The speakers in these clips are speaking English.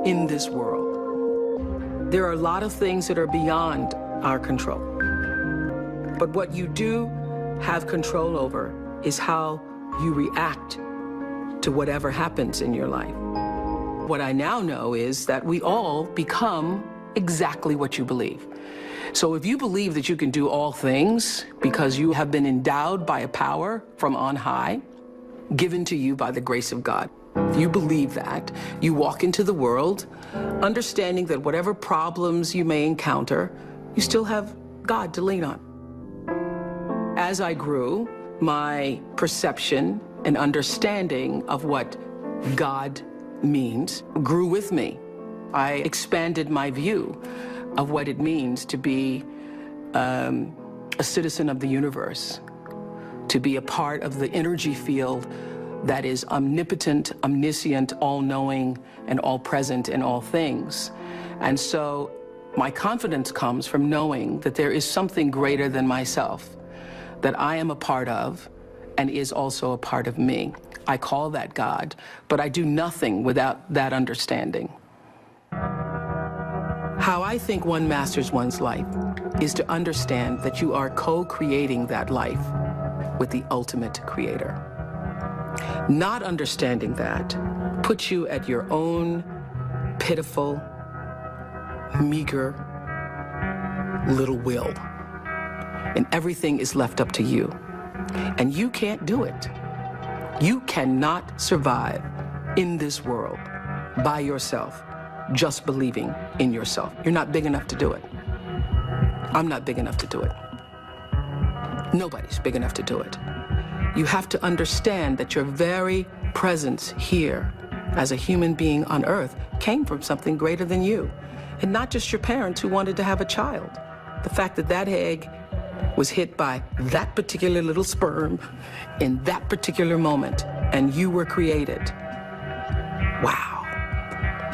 in this world. There are a lot of things that are beyond our control. But what you do have control over is how you react to whatever happens in your life. What I now know is that we all become exactly what you believe. So if you believe that you can do all things because you have been endowed by a power from on high, given to you by the grace of God, if you believe that, you walk into the world understanding that whatever problems you may encounter, you still have God to lean on. As I grew, my perception and understanding of what God means grew with me. I expanded my view of what it means to be a citizen of the universe, to be a part of the energy field that is omnipotent, omniscient, all-knowing, and all-present in all things. And so my confidence comes from knowing that there is something greater than myself, that I am a part of and is also a part of me. I call that God, but I do nothing without that understanding. How I think one masters one's life is to understand that you are co-creating that life with the ultimate creator. Not understanding that puts you at your own pitiful, meager little will. And everything is left up to you. And you can't do it. You cannot survive in this world by yourself, just believing in yourself. You're not big enough to do it. I'm not big enough to do it. Nobody's big enough to do it. You have to understand that your very presence here as a human being on earth came from something greater than you. And not just your parents who wanted to have a child. The fact that that egg was hit by that particular little sperm in that particular moment, and you were created. Wow.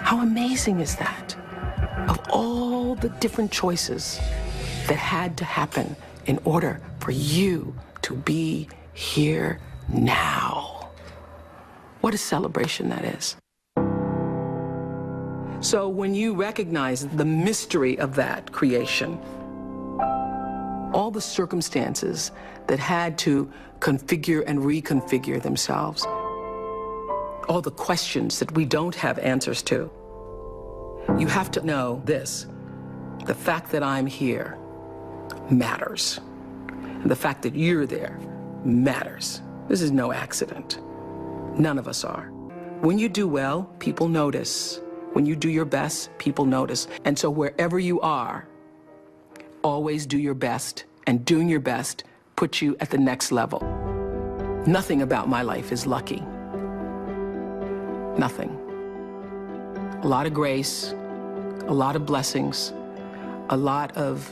How amazing is that? Of all the different choices that had to happen in order for you to be here now. What a celebration that is. So when you recognize the mystery of that creation, all the circumstances that had to configure and reconfigure themselves, all the questions that we don't have answers to, you have to know this: the fact that I'm here matters. And the fact that you're there matters. This is no accident. None of us are. When you do well, people notice. When you do your best, people notice. And so wherever you are, always do your best, and doing your best puts you at the next level. Nothing about my life is lucky. Nothing. A lot of grace, a lot of blessings, a lot of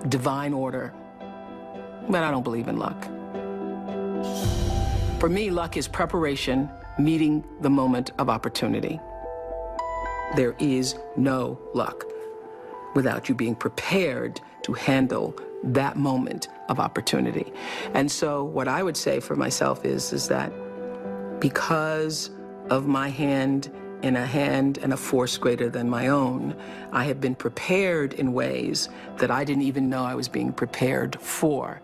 divine order, but I don't believe in luck. For me, luck is preparation, meeting the moment of opportunity. There is no luck without you being prepared to handle that moment of opportunity. And so what I would say for myself is that because of my hand and a force greater than my own, I have been prepared in ways that I didn't even know I was being prepared for.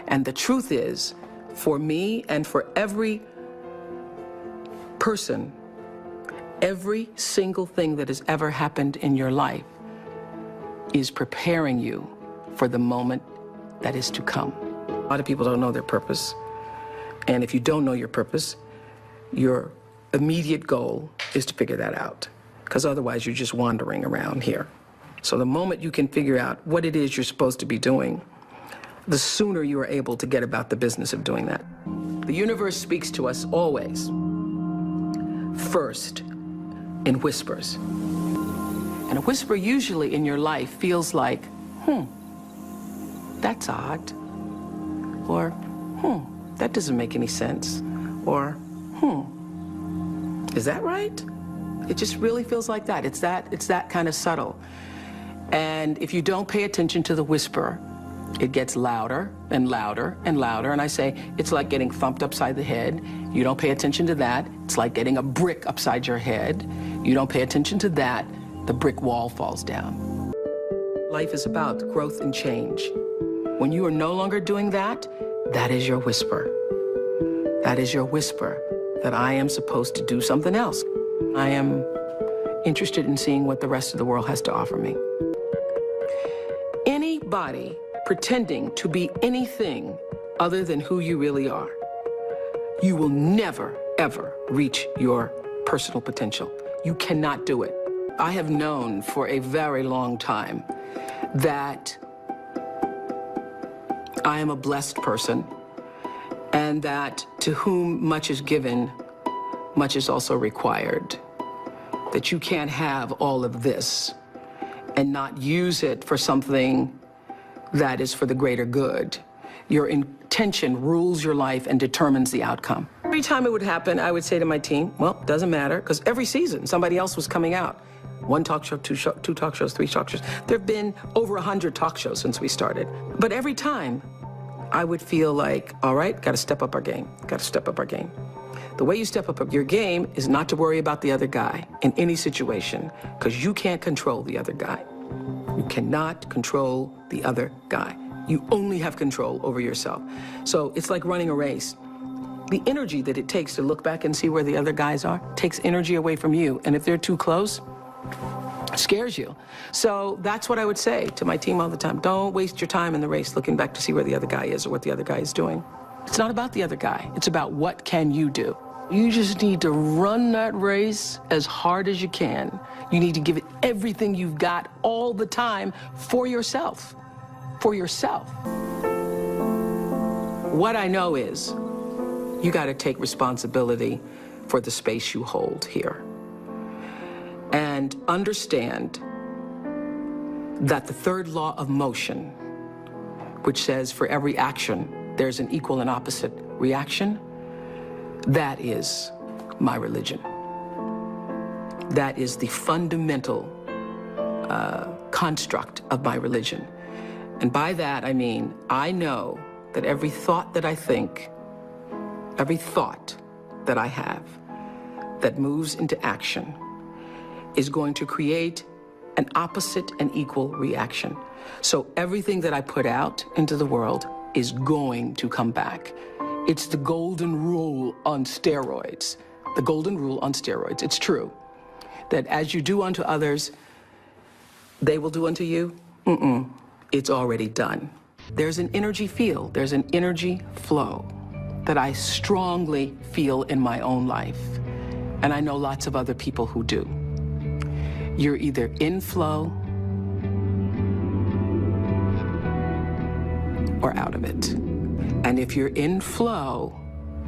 And the truth is, for me and for every person, every single thing that has ever happened in your life is preparing you for the moment that is to come. A lot of people don't know their purpose. And if you don't know your purpose, your immediate goal is to figure that out, because otherwise you're just wandering around here. So the moment you can figure out what it is you're supposed to be doing, the sooner you are able to get about the business of doing that. The universe speaks to us always, first, in whispers. And a whisper usually in your life feels like, that's odd. Or, that doesn't make any sense. Or, is that right? It just really feels like that. It's that kind of subtle. And if you don't pay attention to the whisper, It gets louder and louder and louder, and I say, it's like getting thumped upside the head. You don't pay attention to that. It's like getting a brick upside your head. You don't pay attention to that, the brick wall falls down. Life is about growth and change. When you are no longer doing that, that is your whisper. That is your whisper that I am supposed to do something else. I am interested in seeing what the rest of the world has to offer me. Anybody pretending to be anything other than who you really are, you will never, ever reach your personal potential. You cannot do it. I have known for a very long time that I am a blessed person, and that to whom much is given, much is also required. That you can't have all of this and not use it for something that is for the greater good. Your intention rules your life and determines the outcome. Every time it would happen, I would say to my team, well, doesn't matter, because every season somebody else was coming out. One talk show, two talk shows, three talk shows. There have been over 100 talk shows since we started. But every time I would feel like, all right, got to step up our game, got to step up our game. The way you step up your game is not to worry about the other guy in any situation, because you can't control the other guy. You cannot control the other guy. You only have control over yourself. So it's like running a race. The energy that it takes to look back and see where the other guys are takes energy away from you. And if they're too close, it scares you. So that's what I would say to my team all the time. Don't waste your time in the race looking back to see where the other guy is or what the other guy is doing. It's not about the other guy. It's about what can you do. You just need to run that race as hard as you can. You need to give it everything you've got all the time for yourself. For yourself. What I know is you got to take responsibility for the space you hold here. And understand that the third law of motion, which says for every action, there's an equal and opposite reaction, that is my religion. That is the fundamental construct of my religion. And by that, I mean, I know that every thought that I think, every thought that I have that moves into action is going to create an opposite and equal reaction. So everything that I put out into the world is going to come back. It's the golden rule on steroids. The golden rule on steroids. It's true that as you do unto others, they will do unto you. It's already done. There's an energy field, there's an energy flow that I strongly feel in my own life. And I know lots of other people who do. You're either in flow or out of it. And if you're in flow,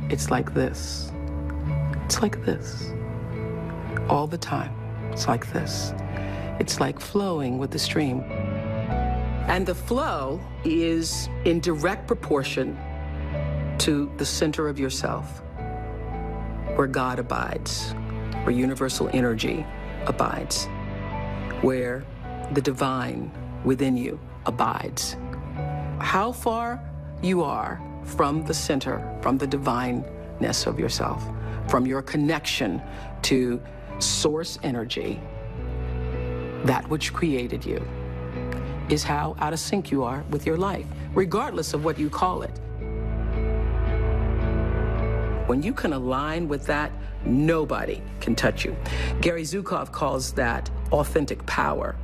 it's like this. It's like this. All the time. It's like this. It's like flowing with the stream. And the flow is in direct proportion to the center of yourself, where God abides, where universal energy abides, where the divine within you abides. How far you are from the center, from the divineness of yourself, from your connection to source energy, that which created you, is how out of sync you are with your life, regardless of what you call it. When you can align with that, nobody can touch you. Gary Zukov calls that authentic power.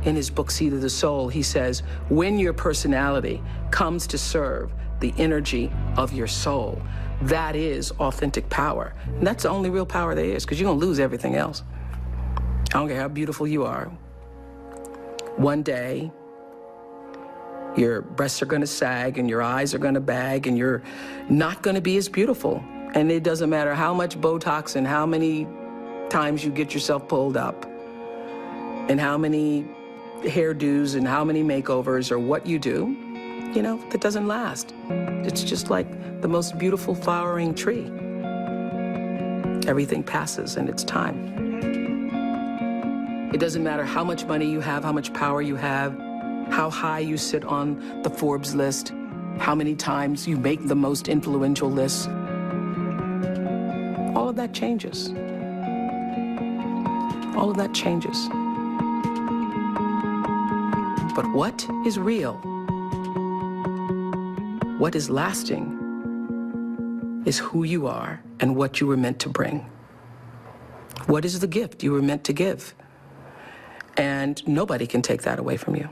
In his book, Seed of the Soul, he says, when your personality comes to serve the energy of your soul, that is authentic power. And that's the only real power there is, because you're going to lose everything else. I don't care how beautiful you are. One day, your breasts are going to sag and your eyes are going to bag and you're not going to be as beautiful. And it doesn't matter how much Botox and how many times you get yourself pulled up and how many hairdos and how many makeovers or what you do, you know, that doesn't last. It's just like the most beautiful flowering tree. Everything passes in its time. It doesn't matter how much money you have, how much power you have. how high you sit on the Forbes list, how many times you make the most influential lists. All of that changes. All of that changes. But what is real, what is lasting, is who you are and what you were meant to bring. What is the gift you were meant to give? And nobody can take that away from you.